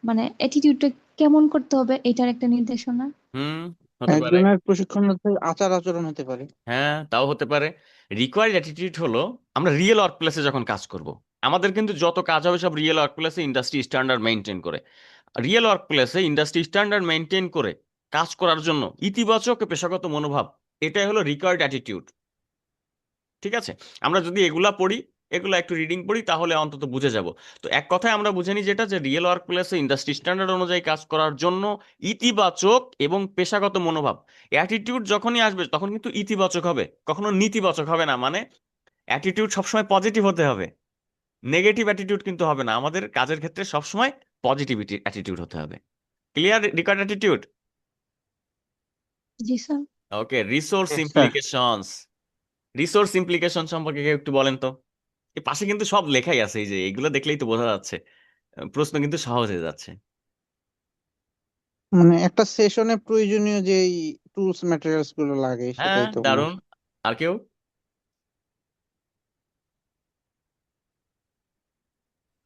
মানে অ্যাটিটিউডটা কেমন করতে হবে এটার একটা নির্দেশনা। হুম, হতে পারে। একজনের প্রশিক্ষণ হচ্ছে আচার আচরণ হতে পারে। হ্যাঁ, তাও হতে পারে। রিকোয়ার্ড অ্যাটিটিউড হলো আমরা রিয়েল ওয়ার্ক প্লেসে যখন কাজ করব, আমাদের কিন্তু যত কাজ হবে সব রিয়েল ওয়ার্ক প্লেসে ইন্ডাস্ট্রি স্ট্যান্ডার্ড মেনটেন করে। রিয়েল ওয়ার্ক প্লেসে ইন্ডাস্ট্রি স্ট্যান্ডার্ড মেনটেন করে কাজ করার জন্য ইতিবাচক পেশাগত মনোভাব, এটাই হলো রিকোয়ার্ড অ্যাটিটিউড। ঠিক আছে, আমরা যদি এগুলা পড়ি, এগুলা একটু রিডিং পড়ি, তাহলে অন্তত বুঝে যাব। তো এক কথায় আমরা বুঝে নিই যেটা, যে রিয়েল ওয়ার্ক প্লেসে ইন্ডাস্ট্রি স্ট্যান্ডার্ড অনুযায়ী কাজ করার জন্য ইতিবাচক এবং পেশাগত মনোভাব। অ্যাটিটিউড যখনই আসবে তখন কিন্তু ইতিবাচক হবে, কখনো নেতিবাচক হবে না। মানে অ্যাটিটিউড সবসময় পজিটিভ হতে হবে, নেগেটিভ অ্যাটিটিউড কিন্তু হবে না। আমাদের কাজের ক্ষেত্রে সবসময় পজিটিভিটি অ্যাটিটিউড হতে হবে। Clear required attitude? জি sir. Okay, resource sir, implications. Resource implication সম্পর্কে কেউ একটু বলেন তো। এই পাশে কিন্তু সব লেখাই আছে, এই যে এগুলো দেখলেই তো বোঝা যাচ্ছে। প্রশ্ন কিন্তু সহজ হয়ে যাচ্ছে। মানে একটা সেশনে প্রয়োজনীয় যে টুলস ম্যাটেরিয়ালস গুলো লাগে হ্যাঁ, সেটাই তো মনে দারুণ। হয়। আর কেউ?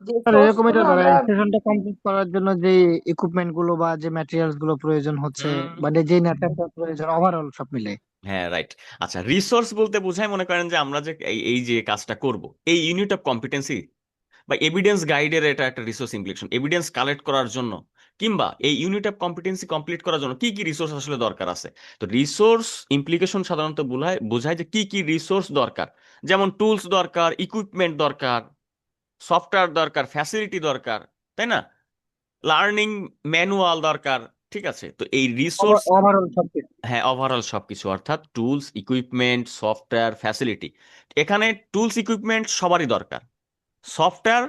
যে স্যার সোর্স এরকমই তো গুলো ধরেন আমরা সেশনটা কমপ্লিট করার জন্য যে ইকুইপমেন্ট গুলো বা যে ম্যাটেরিয়ালস গুলো প্রয়োজন হচ্ছে, হুম, মানে যে নেটওয়ার্কটা প্রয়োজন, ওভারঅল সব মিলে। হ্যাঁ, রাইট। আচ্ছা, রিসোর্স বলতে বোঝায়, মনে করেন যে আমরা যে এই যে কাজটা করব, এই ইউনিট অফ কম্পিটেন্সি বা এভিডেন্স গাইডের এটা একটা রিসোর্স ইমপ্লিকেশন। এভিডেন্স কালেক্ট করার জন্য কিংবা এই ইউনিট অফ কম্পিটেন্সি কমপ্লিট করার জন্য কি কি রিসোর্স আসলে দরকার আছে। তো রিসোর্স ইমপ্লিকেশন সাধারণত বোঝায় বোঝায় যে কি কি রিসোর্স দরকার। যেমন টুলস দরকার, ইকুইপমেন্ট দরকার, সফটওয়্যার দরকার, ফ্যাসিলিটি দরকার, তাই না? লার্নিং ম্যানুয়াল দরকার। ঠিক আছে, তো এই রিসোর্স, ওভারঅল সবকিছু। হ্যাঁ, ওভারঅল সবকিছু, অর্থাৎ টুলস, ইকুইপমেন্ট, সফটওয়্যার, ফ্যাসিলিটি। এখানে টুলস ইকুইপমেন্ট সবারই দরকার। সফটওয়্যার,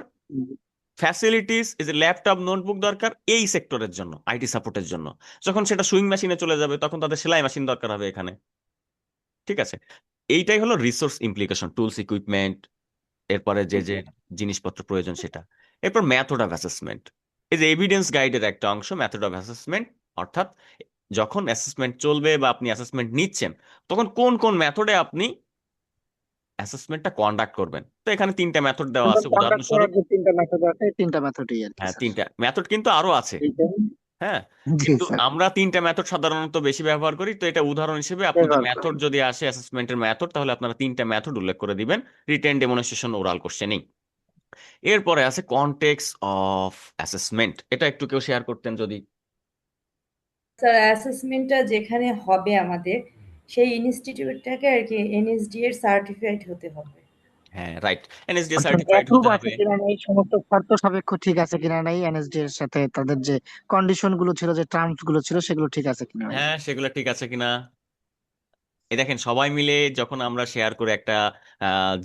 ফ্যাসিলিটিস, এই যে ল্যাপটপ, নোটবুক দরকার এই সেক্টরের জন্য, আইটি সাপোর্টের জন্য। যখন সেটা সুইং মেশিনে চলে যাবে তখন তাদের সেলাই মেশিন দরকার হবে এখানে। ঠিক আছে, এইটাই হলো রিসোর্স ইমপ্লিকেশন, টুলস, ইকুইপমেন্ট, এরপরে যে যে জিনিসপত্র প্রয়োজন সেটা। এরপর মেথড অফ অ্যাসেসমেন্ট, এই যে এভিডেন্স গাইডের একটা অংশ মেথড অফ অ্যাসেসমেন্ট। অর্থাৎ যখন অ্যাসেসমেন্ট চলবে বা আপনি অ্যাসেসমেন্ট নিচ্ছেন, তখন কোন কোন মেথডে আপনি অ্যাসেসমেন্টটা কন্ডাক্ট করবেন। তো এখানে তিনটা মেথড দেওয়া আছে কন্ডাক্ট করার উদাহরণস্বরূপ। যে তিনটা মেথড আছে, তিনটা মেথডই আর কি হ্যাঁ, স্যার। তিনটা মেথড, কিন্তু আরো আছে। এইটাই। হ্যাঁ, জি কিন্তু স্যার, আমরা তিনটা মেথড সাধারণত বেশি ব্যবহার করি। তো এটা উদাহরণ হিসেবে আপনাদের ব্যবহার করি। মেথড যদি আসে অ্যাসেসমেন্টের মেথড, তাহলে আপনারা তিনটা মেথড উল্লেখ করে দিবেন রিটেন, ডেমনস্ট্রেশন, ওরাল কোশ্চেনিং। এরপরে আছে কনটেক্সট অফ অ্যাসেসমেন্ট। এটা একটু কেউ শেয়ার করতেন যদি। স্যার অ্যাসেসমেন্টটা যেখানে হবে আমাদের সেই ইনস্টিটিউটটাকে আর কি এনএসডি এর সার্টিফাইড হতে হবে। হ্যাঁ, রাইট, এনএসডি অর্থাৎ সার্টিফাইড অ্যাপ্রুভ হতে আছে হবে। কিনা নাই, সমস্ত শর্ত সাপেক্ষ ঠিক আছে কিনা নাই, এনএসডি এর সাথে তাদের যে কন্ডিশন গুলো ছিল, যে টার্মস গুলো ছিল, সেগুলো ঠিক আছে কিনা নাই। হ্যাঁ, সেগুলো ঠিক আছে কিনা। এই দেখেন, সবাই মিলে যখন আমরা শেয়ার করে একটা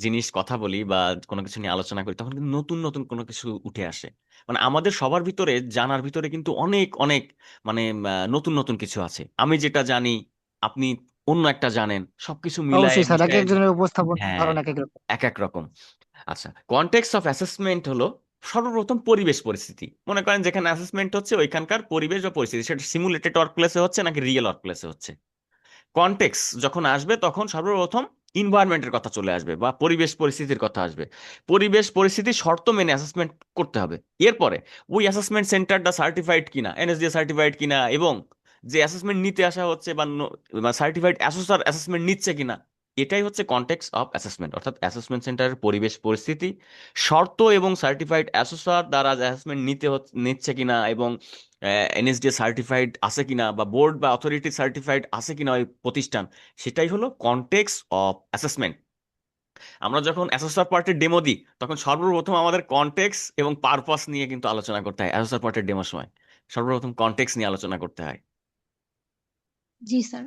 জিনিস কথা বলি বা কোনো কিছু নিয়ে আলোচনা করি, তখন কিন্তু নতুন নতুন কোনো কিছু উঠে আসে। মানে আমাদের সবার ভিতরে জানার ভিতরে কিন্তু অনেক অনেক মানে নতুন নতুন কিছু আছে। আমি যেটা জানি, আপনি অন্য একটা জানেন, সবকিছু মিলায় অবশ্যই স্যার, এক মিশায়। একজনের উপস্থাপন হ্যাঁ, ধরন এক এক রকম। এক এক রকম। আচ্ছা, কনটেক্সট অফ অ্যাসেসমেন্ট হলো সর্বপ্রথম পরিবেশ পরিস্থিতি। মনে করেন যেখানে অ্যাসেসমেন্ট হচ্ছে ওইখানকার পরিবেশ বা পরিস্থিতি, সেটা সিমুলেটেড ওয়ার্ক প্লেসে হচ্ছে নাকি রিয়েল ওয়ার্ক প্লেসে হচ্ছে। কনটেক্সট যখন আসবে তখন সর্বপ্রথম ইনভায়রনমেন্টের কথা চলে আসবে বা পরিবেশ পরিস্থিতির কথা আসবে। পরিবেশ পরিস্থিতি শর্ত মেনে অ্যাসেসমেন্ট করতে হবে। এরপরে ওই অ্যাসেসমেন্ট সেন্টারটা সার্টিফাইড কিনা, এনএসডিএ সার্টিফাইড কিনা, এবং যে অ্যাসেসমেন্ট নিতে আসা হচ্ছে বা সার্টিফাইড অ্যাসেসর অ্যাসেসমেন্ট নিচ্ছে কিনা, এটাই হচ্ছে কনটেক্সট অফ অ্যাসেসমেন্ট। অর্থাৎ অ্যাসেসমেন্ট সেন্টারের পরিবেশ পরিস্থিতি, শর্ত এবং সার্টিফাইড অ্যাসেসর দ্বারা অ্যাসেসমেন্ট নিচ্ছে কিনা, এবং এনএসডিএ সার্টিফাইড আছে কিনা বা বোর্ড বা অথরিটি সার্টিফাইড আছে কিনা ওই প্রতিষ্ঠান, সেটাই হলো কনটেক্সট অফ অ্যাসেসমেন্ট। আমরা যখন অ্যাসেসর পার্টের ডেমো দিই তখন সর্বপ্রথম আমাদের কনটেক্সট এবং পারপাস নিয়ে কিন্তু আলোচনা করতে হয়। অ্যাসেসর পার্টের ডেমোর সময় সর্বপ্রথম কনটেক্সট নিয়ে আলোচনা করতে হয়। জি স্যার।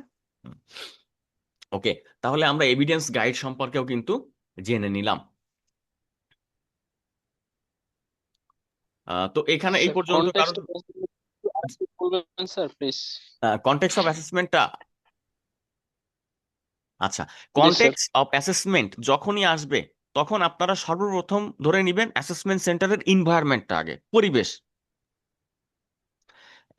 ওকে, তাহলে আমরা এভিডেন্স গাইড সম্পর্কেও কিন্তু জেনে নিলাম। তো এখানে এই স্যার পর্যন্ত কারো কনটেক্সট বলবেন স্যার প্লিজ? কনটেক্সট অফ অ্যাসেসমেন্টটা, আচ্ছা, জি স্যার। কনটেক্সট অফ অ্যাসেসমেন্ট যখনই আসবে তখন আপনারা সর্বপ্রথম ধরে নেবেন অ্যাসেসমেন্ট সেন্টারের ইনভায়রনমেন্টটা আগে, পরিবেশ।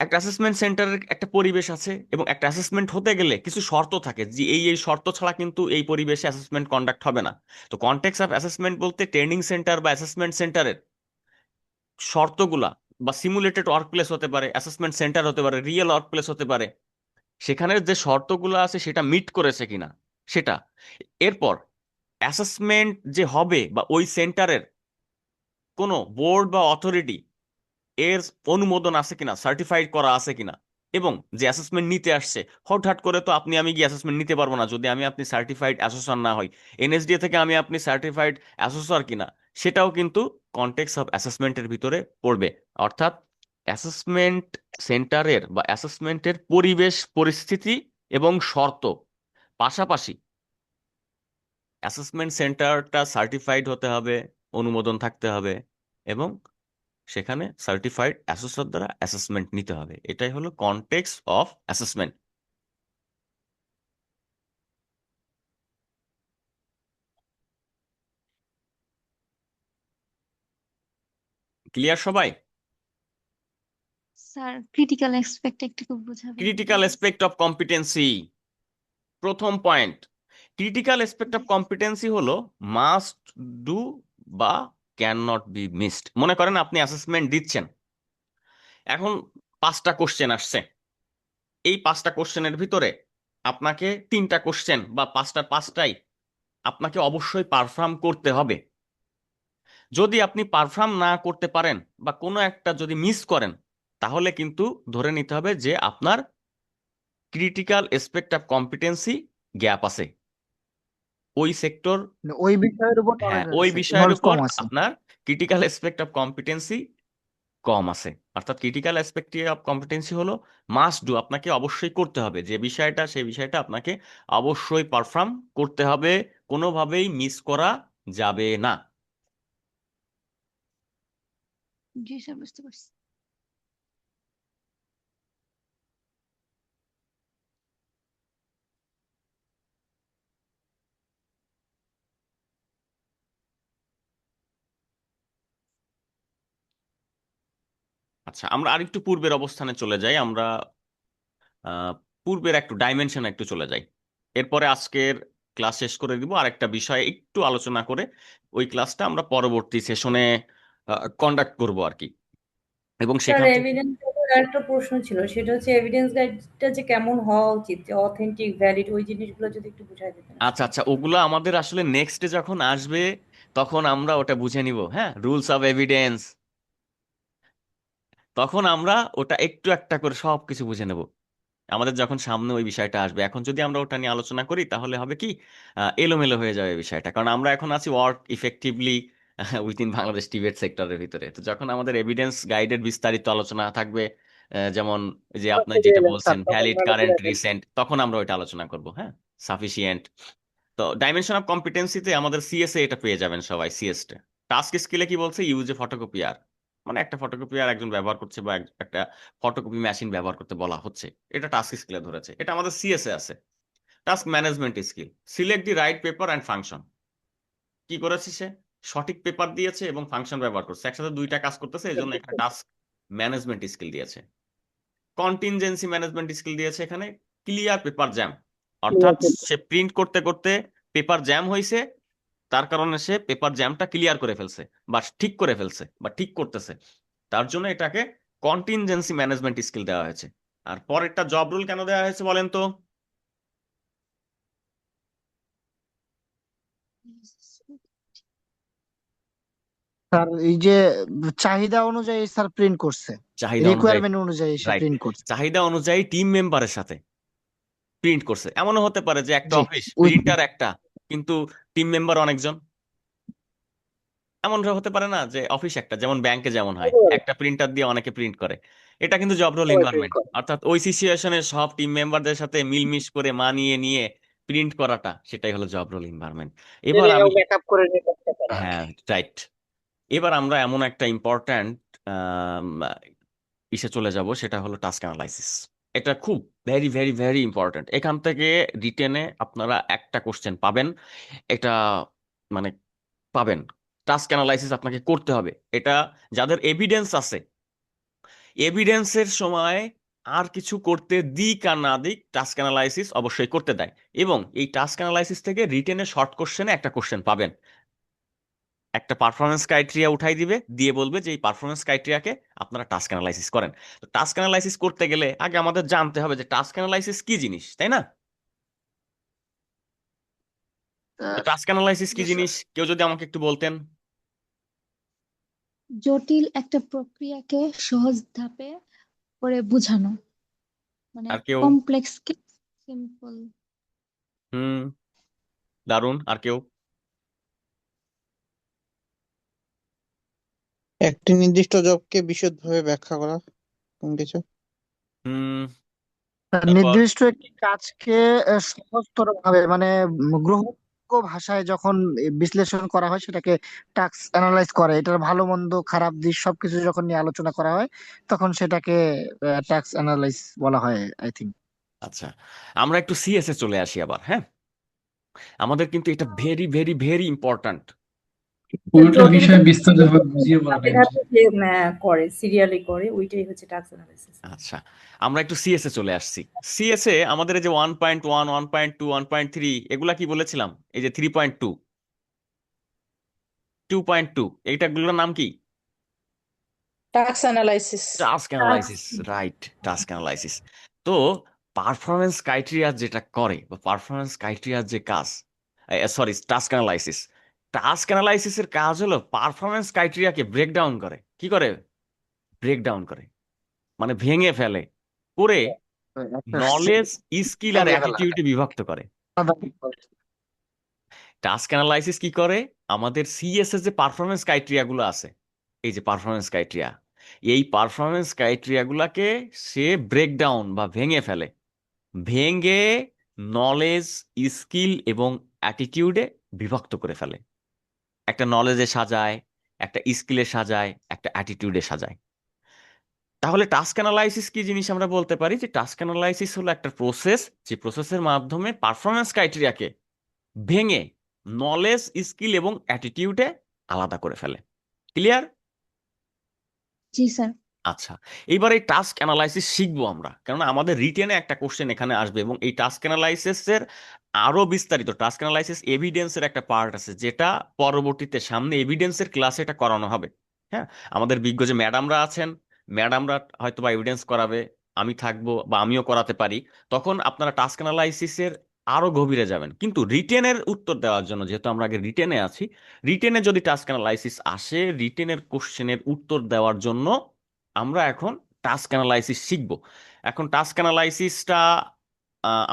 একটা অ্যাসেসমেন্ট সেন্টারের একটা পরিবেশ আছে এবং একটা অ্যাসেসমেন্ট হতে গেলে কিছু শর্ত থাকে যে এই শর্ত ছাড়া কিন্তু এই পরিবেশে অ্যাসেসমেন্ট কন্ডাক্ট হবে না। তো কনটেক্সট অফ অ্যাসেসমেন্ট বলতে ট্রেনিং সেন্টার বা অ্যাসেসমেন্ট সেন্টারের শর্তগুলা, বা সিমুলেটেড ওয়ার্ক প্লেস হতে পারে, অ্যাসেসমেন্ট সেন্টার হতে পারে, রিয়েল ওয়ার্ক প্লেস হতে পারে, সেখানের যে শর্তগুলো আছে সেটা মিট করেছে কিনা সেটা। এরপর অ্যাসেসমেন্ট যে হবে বা ওই সেন্টারের কোনো বোর্ড বা অথরিটি এর অনুমোদন আছে কিনা, সার্টিফাইড করা আছে কিনা, এবং যে অ্যাসেসমেন্ট নিতে আসছে, হঠাৎ করে তো আপনি আমি গিয়ে অ্যাসেসমেন্ট নিতে পারবো না যদি আপনি সার্টিফাইড অ্যাসেসর না হই। এনএসডিএ থেকে আপনি সার্টিফাইড অ্যাসেসর কিনা, সেটাও কিন্তু কনটেক্সট অফ অ্যাসেসমেন্টের ভিতরে পড়বে। অর্থাৎ অ্যাসেসমেন্ট সেন্টারের বা অ্যাসেসমেন্টের পরিবেশ পরিস্থিতি এবং শর্ত, পাশাপাশি অ্যাসেসমেন্ট সেন্টারটা সার্টিফাইড হতে হবে, অনুমোদন থাকতে হবে, এবং সেখানে সার্টিফাইড অ্যাসেসর দ্বারা অ্যাসেসমেন্ট নিতে হবে। এটাই হলো কনটেক্সট অফ অ্যাসেসমেন্ট। ক্লিয়ার সবাই? স্যার ক্রিটিক্যাল অ্যাসপেক্ট একটু বোঝাবেন ক্রিটিক্যাল অ্যাসপেক্ট অফ কম্পিটেন্সি, প্রথম point. Critical aspect of competency হলো মাস্ট ডু বা ক্যান নট বি মিসড। মনে করেন আপনি অ্যাসেসমেন্ট দিচ্ছেন, এখন 5টা কোশ্চেন আসছে। এই 5টা কোশ্চেনের ভিতরে আপনাকে 3টা কোশ্চেন বা 5টাই আপনাকে অবশ্যই পারফর্ম করতে হবে। যদি আপনি পারফর্ম না করতে পারেন বা কোনো একটা যদি মিস করেন, তাহলে কিন্তু ধরে নিতে হবে যে আপনার critical aspect of competency gap আছে। ওই সেক্টর, মানে ওই বিষয়ের উপর হ্যাঁ, নলেজ ওই আছে, বিষয়ের নলেজ উপর কম আছে। আপনার ক্রিটিক্যাল অ্যাসপেক্ট অফ কম্পিটেন্সি কম আছে। অর্থাৎ ক্রিটিক্যাল অ্যাসপেক্ট অফ কম্পিটেন্সি হলো মাস্ট ডু, আপনাকে অবশ্যই করতে হবে যে বিষয়টা, সেই বিষয়টা আপনাকে অবশ্যই পারফর্ম করতে হবে, কোনোভাবেই মিস করা যাবে না। জি স্যার, বুঝতে পারছি। আচ্ছা, আমরা আরেকটু পূর্বের অবস্থানে চলে যাই। আমরা আহ, পূর্বের একটু ডাইমেনশনে একটু চলে যাই। এরপরে আজকের ক্লাস শেষ করে দিব, আরেকটা বিষয়ে একটু আলোচনা করে ওই ক্লাসটা আমরা পরবর্তী সেশনে কন্ডাক্ট করব আর কি। এবং স্যার সেখান থেকে এভিডেন্স গাইডের একটা প্রশ্ন ছিল, সেটা হচ্ছে এভিডেন্স গাইডটা যে কেমন হওয়া উচিত, যে অথেন্টিক, ভ্যালিড, ওই জিনিসগুলো যদি একটু বুঝাই দিতেন। আচ্ছা আচ্ছা, ওগুলো আমাদের আসলে নেক্সট যখন আসবে তখন আমরা ওটা বুঝে নিব। হ্যাঁ, রুলস অফ এভিডেন্স, তখন আমরা ওটা একটু একটা করে সবকিছু বুঝে নেব আমাদের যখন সামনে ওই বিষয়টা আসবে। এখন যদি আমরা ওটা নিয়ে আলোচনা করি তাহলে হবে কি, এলোমেলো হয়ে যাবে বিষয়টা, কারণ আমরা এখন আছি work effectively within Bangladesh Tibet সেক্টরের ভিতরে। তো যখন আমাদের এভিডেন্স গাইডের বিস্তারিত আলোচনা থাকবে, যেমন যে আপনি যেটা বলছেন ভ্যালিড, কারেন্ট, রিসেন্ট, তখন আমরা ওইটা আলোচনা করব। হ্যাঁ, সাফিসিয়েন্ট। তো ডাইমেনশন অফ কম্পিটেন্সিতে আমাদের সিএসএ এটা পেয়ে যাবেন সবাই। সিএসটা টাস্ক স্কিলে কি বলছে, ইউজ এ ফটোকপিয়ার, মানে একটা ফটোকপিয়ার একজন ব্যবহার করছে বা একটা ফটোকপি মেশিন ব্যবহার করতে বলা হচ্ছে, এটা টাস্ক স্কিলে ধরেছে, এটা আমাদের সিএসএ আছে। Task management skill, select the right paper and function. কি করেছে সে, সঠিক পেপার দিয়েছে এবং ফাংশন ব্যবহার করছে, একসাথে দুইটা কাজ করতেছে, এই জন্য এখানে টাস্ক ম্যানেজমেন্ট স্কিল দিয়েছে। কন্টিনজেন্সি ম্যানেজমেন্ট স্কিল দিয়েছে এখানে, ক্লিয়ার পেপার জ্যাম, অর্থাৎ সে প্রিন্ট করতে করতে পেপার জ্যাম হয়েছে, তার কারণে সে পেপার জ্যামটা ক্লিয়ার করে ফেলছে বা ঠিক করে ফেলছে বা ঠিক করতেছে, তার জন্য এটাকে কন্টিনজেন্সি ম্যানেজমেন্ট স্কিল দেওয়া হয়েছে। আর পরেরটা জব রোল কেন দেওয়া হয়েছে বলেন তো? স্যার এই যে চাহিদা অনুযায়ী স্যার প্রিন্ট করছে, চাহিদা অনুযায়ী, রিকোয়ারমেন্ট অনুযায়ী সে রাইট, প্রিন্ট করছে। চাহিদা অনুযায়ী টিম মেম্বারের সাথে প্রিন্ট করছে। এমনও হতে পারে যে একটা জি, অফিস ওই প্রিন্টার একটা, কিন্তু টিম মেম্বার অনেকজন। এমন হতে পারে না যে অফিস একটা, যেমন ব্যাংকে যেমন হয় একটা প্রিন্টার দিয়ে অনেকে প্রিন্ট করে। এটা কিন্তু জব রোল এনভায়রনমেন্ট, অর্থাৎ ওই সিচুয়েশনে সব টিম মেম্বারদের সাথে মিলমিশ করে মানিয়ে নিয়ে প্রিন্ট করাটা, সেটাই হলো জব রোল এনভায়রনমেন্ট। এবার আমি, ব্যাকআপ করে নিয়ে করতে পারা। হ্যাঁ রাইট, এবার আমরা এমন একটা ইম্পর্ট্যান্ট ইসে চলে যাব, সেটা হলো টাস্ক অ্যানালাইসিস। এটা খুব ভেরি ভেরি ভেরি ইম্পর্ট্যান্ট। এখান থেকে রিটেনে আপনারা একটা কোশ্চেন পাবেন, এটা মানে পাবেন। টাস্ক অ্যানালাইসিস আপনাকে করতে হবে। এটা যাদের এভিডেন্স আছে, এভিডেন্সের সময় আর কিছু করতে দিক আর না দিক, টাস্ক অ্যানালাইসিস অবশ্যই করতে দেয়। এবং এই টাস্ক অ্যানালাইসিস থেকে রিটেনে শর্ট কোশ্চেনে একটা কোশ্চেন পাবেন, একটা পারফরমেন্স ক্রাইটেরিয়া উঠাই দিবে, দিয়ে বলবে যে এই পারফরমেন্স ক্রাইটেরিয়াকে আপনারা টাস্ক অ্যানালাইসিস করেন। তো টাস্ক অ্যানালাইসিস করতে গেলে আগে আমাদের জানতে হবে যে টাস্ক অ্যানালাইসিস কি জিনিস, তাই না? তো টাস্ক অ্যানালাইসিস কি জি স্যার। জিনিস কেউ যদি আমাকে একটু বলতেন। জটিল একটা প্রক্রিয়াকে সহজ ধাপে করে বোঝানো, মানে আর কেউ? কমপ্লেক্স কে সিম্পল। হুম, দারুণ। আর কেউ? একটি নির্দিষ্ট জবকে বিশদভাবে ব্যাখ্যা করা, কোন কিছু। হুম, তারপর? নির্দিষ্ট একটি কাজকে সহজতর ভাবে মানে গ্রহণযোগ্য ভাষায় যখন বিশ্লেষণ করা হয় সেটাকে টাস্ক অ্যানালাইজ করে। এটার ভালো মন্দ খারাপ দিক সবকিছু যখন নিয়ে আলোচনা করা হয় তখন সেটাকে টাস্ক অ্যানালাইজ বলা হয় আই থিঙ্ক। আচ্ছা, আমরা একটু সিএসএ চলে আসি আবার। হ্যাঁ, আমাদের কিন্তু এটা ভেরি ভেরি ভেরি ইম্পর্ট্যান্ট। পুরোটা জটিল বিষয় বিস্তারিতভাবে বুঝিয়ে ধাপে বলাটা ধাপে যে করে সিরিয়ালি করে, ওইটাই হচ্ছে টাস্ক অ্যানালাইসিস। আচ্ছা, আমরা একটু সিএসএ চলে আসছি। সিএসএ আমাদের এই যে 1.1, 1.2, 1.3, এগুলা কি বলেছিলাম? এই যে 3.2, 2.2, এইটাগুলোর নাম কি? Task analysis. Task analysis, right, task analysis. তো পারফরমেন্স ক্রাইটেরিয়া যেটা করে, বা পারফরমেন্স ক্রাইটেরিয়া যে কাজ, সরি, টাস্ক অ্যানালাইসিস, টাস্ক অ্যানালাইসিসের কাজ হলো পারফরমেন্স ক্রাইটেরিয়াকে ব্রেকডাউন করে। কি করে? ব্রেকডাউন করে, মানে ভেঙে ফেলে, করে একটা নলেজ, স্কিল আর ভেঙে ফেলা। অ্যাটিটিউডে বিভক্ত করে। টাস্ক অ্যানালাইসিস কি করে? আমাদের সিএসএস যে পারফরমেন্স ক্রাইটেরিয়া গুলো আছে, এই যে পারফরমেন্স ক্রাইটেরিয়া, এই পারফরমেন্স ক্রাইটেরিয়া গুলাকে সে ব্রেকডাউন বা ভেঙে ফেলে, ভেঙে নলেজ, স্কিল এবং অ্যাটিটিউডে বিভক্ত করে ফেলে। একটা নলেজে সাজায়, একটা স্কিলে সাজায়, একটা অ্যাটিটিউডে সাজায়। তাহলে টাস্ক অ্যানালাইসিস কি জিনিস আমরা বলতে পারি যে টাস্ক অ্যানালাইসিস হলো একটা প্রসেস, যে প্রসেসের মাধ্যমে পারফরমেন্স ক্রাইটেরিয়াকে ভেঙে নলেজ, স্কিল এবং অ্যাটিটিউডে আলাদা করে ফেলে। ক্লিয়ার? জি স্যার। আচ্ছা, এইবার এই টাস্ক অ্যানালাইসিস শিখবো আমরা, কারণ আমাদের রিটেনে একটা কোশ্চেন এখানে আসবে, এবং এই টাস্ক অ্যানালাইসিসের আরো বিস্তারিত, টাস্ক অ্যানালাইসিস এভিডেন্সের একটা পার্ট আছে, যেটা পরবর্তীতে সামনে এভিডেন্সের ক্লাসে এটা করানো হবে। হ্যাঁ, আমাদের বিজ্ঞ যে ম্যাডামরা আছেন, ম্যাডামরা হয়তো বা এভিডেন্স করাবে, আমি থাকবো বা আমিও করাতে পারি। তখন আপনারা টাস্ক অ্যানালাইসিসের আরো গভীরে যাবেন। কিন্তু রিটেনের উত্তর দেওয়ার জন্য, যেহেতু আমরা আগে রিটেনে আছি, রিটেনে যদি টাস্ক অ্যানালাইসিস আসে, রিটেনের কোশ্চেনের উত্তর দেওয়ার জন্য আমরা এখন টাস্ক অ্যানালাইসিস শিখব। এখন টাস্ক অ্যানালাইসিসটা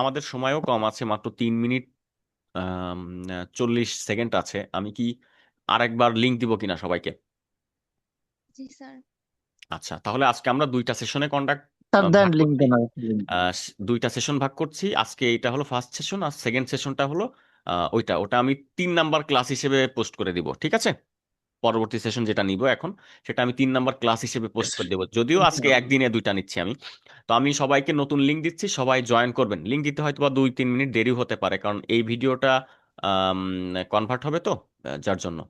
আমাদের সময়ও কম আছে, মাত্র 3 মিনিট 40 সেকেন্ড আছে। আমি কি আরেকবার লিংক দিব কিনা সবাইকে? জি স্যার। আচ্ছা, তাহলে আজকে আমরা দুইটা সেশনে স্যার দেন ভাগ লিঙ্ক করছি। দেন আমাকে link দেন। দুইটা সেশন ভাগ করছি আজকে। এটা হলো ফার্স্ট সেশন, আর সেকেন্ড সেশনটা হলো ওটা আমি 3 নাম্বার ক্লাস হিসেবে পোস্ট করে দিব। ঠিক আছে? পরবর্তী সেশন যেটা নিব এখন, সেটা আমি 3 নাম্বার ক্লাস হিসেবে পোস্ট করে দেবো, যদিও আজকে একদিনে দুইটা নিচ্ছি আমি। তো আমি সবাইকে নতুন লিঙ্ক দিচ্ছি, সবাই জয়েন করবেন। লিঙ্ক দিতে হয়তো বা 2-3 মিনিট দেরি হতে পারে, কারণ এই ভিডিওটা কনভার্ট হবে, তো যার জন্য।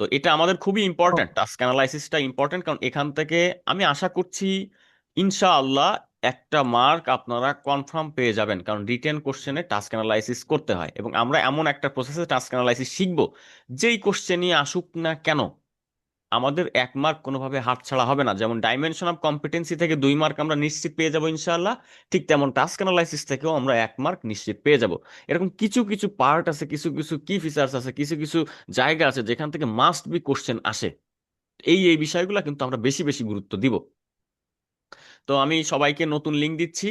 তো এটা আমাদের খুবই ইম্পর্ট্যান্ট, টাস্ক অ্যানালাইসিসটা ইম্পর্ট্যান্ট, কারণ এখান থেকে আমি আশা করছি ইনশাআল্লাহ একটা মার্ক আপনারা কনফার্ম পেয়ে যাবেন, কারণ রিটেন কোশ্চেনে টাস্ক অ্যানালাইসিস করতে হয় এবং আমরা এমন একটা প্রসেসে টাস্ক অ্যানালাইসিস শিখবো যেই কোশ্চেনই আসুক না কেন আমাদের 1 মার্ক কোনোভাবে হাতছাড়া হবে না। যেমন ডাইমেনশন অফ কম্পিটেন্সি থেকে 2 মার্ক আমরা নিশ্চিত পেয়ে যাবো ইনশাআল্লাহ, ঠিক তেমন টাস্ক অ্যানালাইসিস থেকেও আমরা 1 মার্ক নিশ্চিত পেয়ে যাব। এরকম কিছু কিছু পার্ট আছে, কিছু কিছু কি ফিচার্স আছে, কিছু কিছু জায়গা আছে যেখান থেকে মাস্ট বি কোশ্চেন আসে। এই বিষয়গুলো কিন্তু আমরা বেশি বেশি গুরুত্ব দিব। তো আমি সবাইকে নতুন লিঙ্ক দিচ্ছি,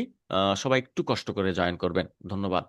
সবাই একটু কষ্ট করে জয়েন করবেন। ধন্যবাদ।